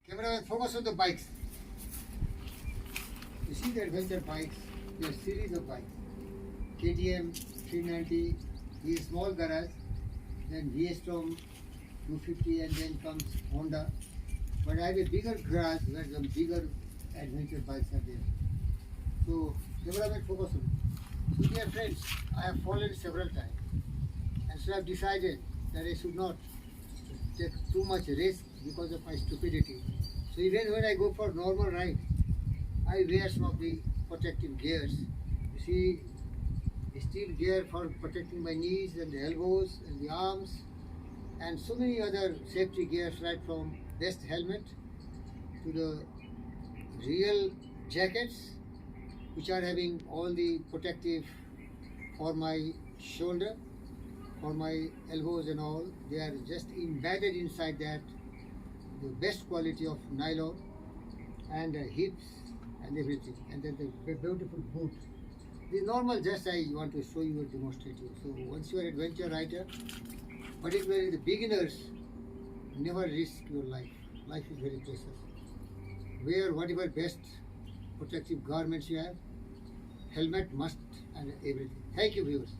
Cameraman, focus on the bikes. You see the adventure bikes, there are series of bikes. KTM 390, the small garage, then VS-Tom 250, and then comes Honda. But I have a bigger garage where some bigger adventure bikes are there. So, cameraman, focus on it. So dear friends, I have fallen several times, and so I have decided that I should not take too much risk because of my stupidity. So even when I go for normal ride, I wear some of the protective gears. You see, steel gear for protecting my knees and the elbows and the arms, and so many other safety gears, right from vest helmet to the real jackets, which are having all the protective for my shoulder, for my elbows and all. They are just embedded inside that, the best quality of nylon, and hips and everything, and then the beautiful boot. The normal, just I want to show you or demonstrate you. So once you are an adventure rider, particularly the beginners, never risk your life. Life is very precious. Wear whatever best protective garments you have, helmet must, and everything. Thank you, viewers.